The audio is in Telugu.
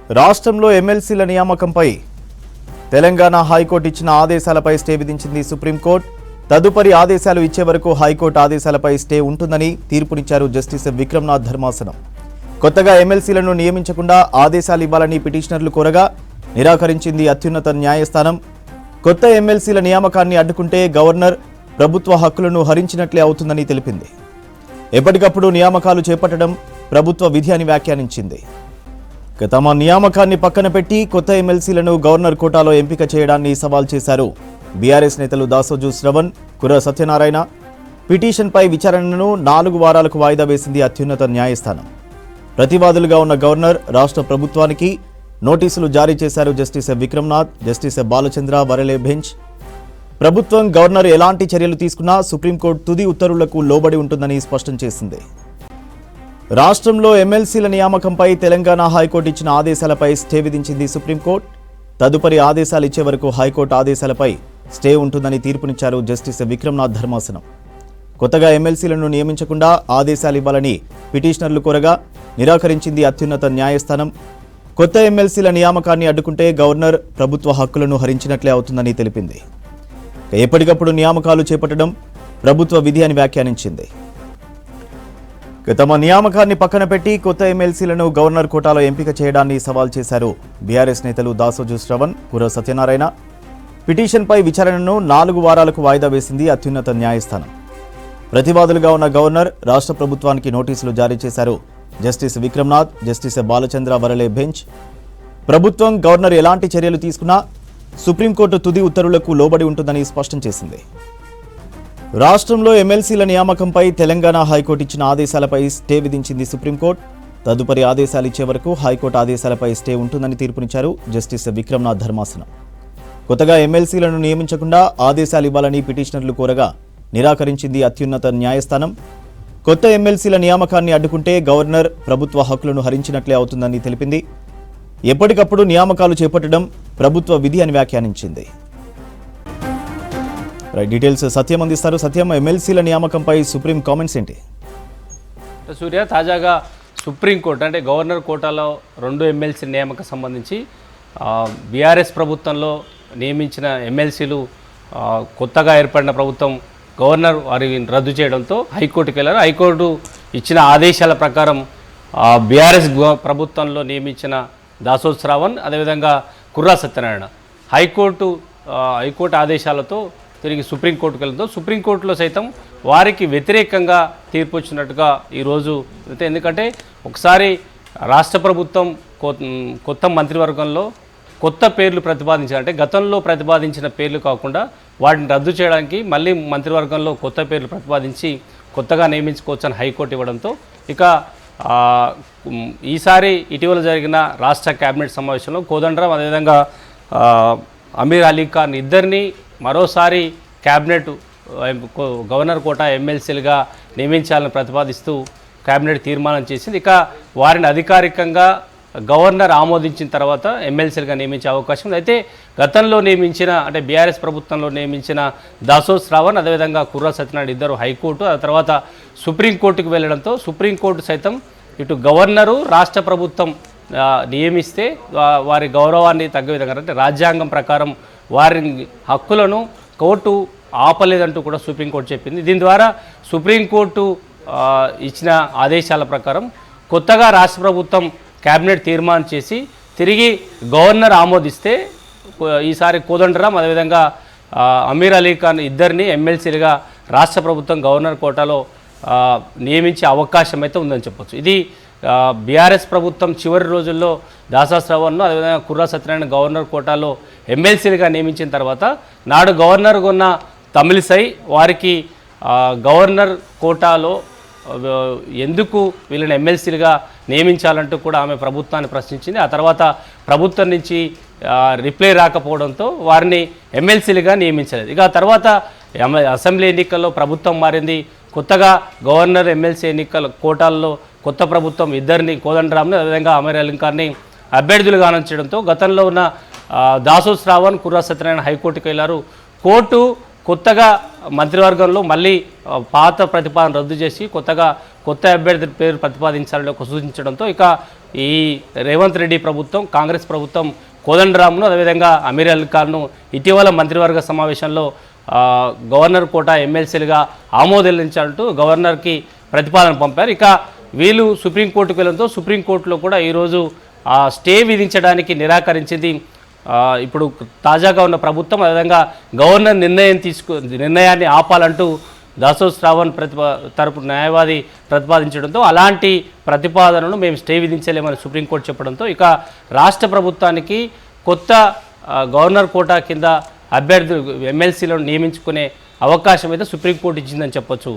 రాష్ట్రంలో ఎమ్మెల్సీల నియామకంపై తెలంగాణ హైకోర్టు ఇచ్చిన ఆదేశాలపై స్టే విధించింది సుప్రీంకోర్టు. తదుపరి ఆదేశాలు ఇచ్చే వరకు హైకోర్టు ఆదేశాలపై స్టే ఉంటుందని తీర్పునిచ్చారు జస్టిస్ విక్రమ్నాథ్ ధర్మాసనం. కొత్తగా ఎమ్మెల్సీలను నియమించకుండా ఆదేశాలు ఇవ్వాలని పిటిషనర్లు కోరగా నిరాకరించింది అత్యున్నత న్యాయస్థానం. కొత్త ఎమ్మెల్సీల నియామకాన్ని అడ్డుకుంటే గవర్నర్ ప్రభుత్వ హక్కులను హరించినట్లే అవుతుందని తెలిపింది. ఎప్పటికప్పుడు నియామకాలు చేపట్టడం ప్రభుత్వ విధి అని వ్యాఖ్యానించింది. తమ నియామకాన్ని పక్కన పెట్టి కొత్త ఎమ్మెల్సీలను గవర్నర్ కోటాలో ఎంపిక చేయడాన్ని సవాల్ చేశారు బీఆర్ఎస్ నేతలు దాసోజు శ్రవణ్, కుర్ర సత్యనారాయణ. పిటిషన్పై విచారణను 4 వారాలకు వాయిదా వేసింది అత్యున్నత న్యాయస్థానం. ప్రతివాదులుగా ఉన్న గవర్నర్ రాష్ట్ర ప్రభుత్వానికి నోటీసులు జారీ చేశారు justice Vikramnath, justice Balachandra Varale bench. ప్రభుత్వం గవర్నర్ ఎలాంటి చర్యలు తీసుకున్నా సుప్రీంకోర్టు తుది ఉత్తర్వులకు లోబడి ఉంటుందని స్పష్టం చేసింది. రాష్ట్రంలో ఎమ్మెల్సీల నియామకంపై తెలంగాణ హైకోర్టు ఇచ్చిన ఆదేశాలపై స్టే విధించింది సుప్రీంకోర్టు. తదుపరి ఆదేశాలు ఇచ్చే వరకు హైకోర్టు ఆదేశాలపై స్టే ఉంటుందని తీర్పునిచ్చారు జస్టిస్ విక్రమ్నాథ్ ధర్మాసనం. కొత్తగా ఎమ్మెల్సీలను నియమించకుండా ఆదేశాలు ఇవ్వాలని పిటిషనర్లు కోరగా నిరాకరించింది అత్యున్నత న్యాయస్థానం. కొత్త ఎమ్మెల్సీల నియామకాన్ని అడ్డుకుంటే గవర్నర్ ప్రభుత్వ హక్కులను హరించినట్లే అవుతుందని తెలిపింది. ఎప్పటికప్పుడు నియామకాలు చేపట్టడం ప్రభుత్వ విధి అని వ్యాఖ్యానించింది. తమ నియామకాన్ని పక్కన పెట్టి కొత్త ఎమ్మెల్సీలను గవర్నర్ కోటాలో ఎంపిక చేయడాన్ని సవాల్ చేశారు బీఆర్ఎస్ నేతలు దాసోజు శ్రవణ్, కుర్ర సత్యనారాయణ. పిటిషన్పై విచారణను 4 వారాలకు వాయిదా వేసింది అత్యున్నత న్యాయస్థానం. ప్రతివాదులుగా ఉన్న గవర్నర్ రాష్ట్ర ప్రభుత్వానికి నోటీసులు జారీ చేశారు justice Vikramnath, justice Balachandra Varale bench. ప్రభుత్వం గవర్నర్ ఎలాంటి చర్యలు తీసుకున్నా సుప్రీంకోర్టు తుది ఉత్తర్వులకు లోబడి ఉంటుందని స్పష్టం చేసింది. రాష్ట్రంలో ఎమ్మెల్సీల నియామకంపై తెలంగాణ హైకోర్టు ఇచ్చిన ఆదేశాలపై స్టే విధించింది సుప్రీంకోర్టు. తదుపరి ఆదేశాలు ఇచ్చే వరకు హైకోర్టు ఆదేశాలపై స్టే ఉంటుందని తీర్పునిచ్చారు జస్టిస్ విక్రమ్నాథ్ ధర్మాసనం. కొత్తగా ఎమ్మెల్సీలను నియమించకుండా ఆదేశాలు ఇవ్వాలని పిటిషనర్లు కోరగా నిరాకరించింది అత్యున్నత న్యాయస్థానం. కొత్త ఎమ్మెల్సీల నియామకాన్ని అడ్డుకుంటే గవర్నర్ ప్రభుత్వ హక్కులను హరించినట్లే అవుతుందని తెలిపింది. ఎప్పటికప్పుడు నియామకాలు చేపట్టడం ప్రభుత్వ విధి అని వ్యాఖ్యానించింది. డీటెయిల్స్ సత్యం అందిస్తారు. సత్యం, ఎమ్మెల్సీల నియామకంపై సుప్రీం కామెంట్స్ ఏంటి? సూర్య, తాజాగా సుప్రీంకోర్టు అంటే గవర్నర్ కోటాలో 2 ఎమ్మెల్సీ నియామకం సంబంధించి బీఆర్ఎస్ ప్రభుత్వంలో నియమించిన ఎమ్మెల్సీలు కొత్తగా ఏర్పడిన ప్రభుత్వం గవర్నర్ వారిని రద్దు చేయడంతో హైకోర్టుకు వెళ్ళారు. హైకోర్టు ఇచ్చిన ఆదేశాల ప్రకారం బీఆర్ఎస్ ప్రభుత్వంలో నియమించిన దాసోజు శ్రావణ్, అదేవిధంగా కుర్రా సత్యనారాయణ హైకోర్టు ఆదేశాలతో తిరిగి సుప్రీంకోర్టుకు వెళ్ళడంతో సుప్రీంకోర్టులో సైతం వారికి వ్యతిరేకంగా తీర్పు వచ్చినట్టుగా ఈరోజు. ఎందుకంటే ఒకసారి రాష్ట్ర ప్రభుత్వం కొత్త మంత్రివర్గంలో కొత్త పేర్లు ప్రతిపాదించాలంటే గతంలో ప్రతిపాదించిన పేర్లు కాకుండా వాటిని రద్దు చేయడానికి మళ్ళీ మంత్రివర్గంలో కొత్త పేర్లు ప్రతిపాదించి కొత్తగా నియమించుకోవచ్చని హైకోర్టు ఇవ్వడంతో ఇక ఈసారి ఇటీవల జరిగిన రాష్ట్ర కేబినెట్ సమావేశంలో కోదండరాం అదేవిధంగా అమీర్ అలీ ఖాన్ ఇద్దరిని మరోసారి కేబినెట్ గవర్నర్ కోటా ఎమ్మెల్సీలుగా నియమించాలని ప్రతిపాదిస్తూ కేబినెట్ తీర్మానం చేసింది. ఇక వారిని అధికారికంగా గవర్నర్ ఆమోదించిన తర్వాత ఎమ్మెల్సీలుగా నియమించే అవకాశం ఉంది. అయితే గతంలో నియమించిన అంటే బీఆర్ఎస్ ప్రభుత్వంలో నియమించిన దాసోజు శ్రావణ్ అదేవిధంగా కుర్రా సత్యనారాయణ ఇద్దరు హైకోర్టు, ఆ తర్వాత సుప్రీంకోర్టుకు వెళ్ళడంతో సుప్రీంకోర్టు సైతం ఇటు గవర్నరు రాష్ట్ర ప్రభుత్వం నియమిస్తే వారి గౌరవాన్ని తగ్గ విధంగా అంటే రాజ్యాంగం ప్రకారం వారి హక్కులను కోర్టు ఆపలేదంటూ కూడా సుప్రీంకోర్టు చెప్పింది. దీని ద్వారా సుప్రీంకోర్టు ఇచ్చిన ఆదేశాల ప్రకారం కొత్తగా రాష్ట్ర ప్రభుత్వం కేబినెట్ తీర్మానం చేసి తిరిగి గవర్నర్ ఆమోదిస్తే ఈసారి కోదండరాం అదేవిధంగా అమీర్ అలీ ఖాన్ ఇద్దరిని ఎమ్మెల్సీలుగా రాష్ట్ర ప్రభుత్వం గవర్నర్ కోటాలో నియమించే అవకాశం అయితే ఉందని చెప్పొచ్చు. ఇది బీఆర్ఎస్ ప్రభుత్వం చివరి రోజుల్లో దాసోజు శ్రావణ్ను అదేవిధంగా కుర్రా సత్యనారాయణ గవర్నర్ కోటాలో ఎమ్మెల్సీలుగా నియమించిన తర్వాత నాడు గవర్నర్గా ఉన్న తమిళిసై వారికి గవర్నర్ కోటాలో ఎందుకు వీళ్ళని ఎమ్మెల్సీలుగా నియమించాలంటూ కూడా ఆమె ప్రభుత్వాన్ని ప్రశ్నించింది. ఆ తర్వాత ప్రభుత్వం నుంచి రిప్లై రాకపోవడంతో వారిని ఎమ్మెల్సీలుగా నియమించలేదు. ఇక ఆ తర్వాత అసెంబ్లీ ఎన్నికల్లో ప్రభుత్వం మారింది. కొత్తగా గవర్నర్ ఎమ్మెల్సీ ఎన్నికల కోటాల్లో కొత్త ప్రభుత్వం ఇద్దరిని కోదండరాంని అదేవిధంగా అమీర్ అలీ ఖాన్ని అభ్యర్థులుగా అనొచ్చడంతో గతంలో ఉన్న దాసోజు శ్రావణ్, కుర్రా సత్యనారాయణ హైకోర్టుకు వెళ్ళారు. కోర్టు కొత్తగా మంత్రివర్గంలో మళ్ళీ పాత ప్రతిపాదన రద్దు చేసి కొత్త అభ్యర్థి పేరు ప్రతిపాదించాలని సూచించడంతో ఇక ఈ రేవంత్ రెడ్డి ప్రభుత్వం, కాంగ్రెస్ ప్రభుత్వం కోదండరామ్ను అదేవిధంగా అమీర్ అలీ ఖాన్ను ఇటీవల మంత్రివర్గ సమావేశంలో గవర్నర్ కోటా ఎమ్మెల్సీలుగా ఆమోదించాలంటూ గవర్నర్కి ప్రతిపాదన పంపారు. ఇక వీళ్ళు సుప్రీంకోర్టుకు వెళ్ళడంతో సుప్రీంకోర్టులో కూడా ఈరోజు స్టే విధించడానికి నిరాకరించింది ఇప్పుడు తాజాగా ఉన్న ప్రభుత్వం. అదేవిధంగా గవర్నర్ నిర్ణయాన్ని ఆపాలంటూ దాసో శ్రావణ్ తరపు న్యాయవాది ప్రతిపాదించడంతో అలాంటి ప్రతిపాదనను మేము స్టే విధించలేమని సుప్రీంకోర్టు చెప్పడంతో ఇక రాష్ట్ర ప్రభుత్వానికి కొత్త గవర్నర్ కోటా కింద అభ్యర్థులు ఎమ్మెల్సీలను నియమించుకునే అవకాశం అయితే సుప్రీంకోర్టు ఇచ్చిందని చెప్పొచ్చు.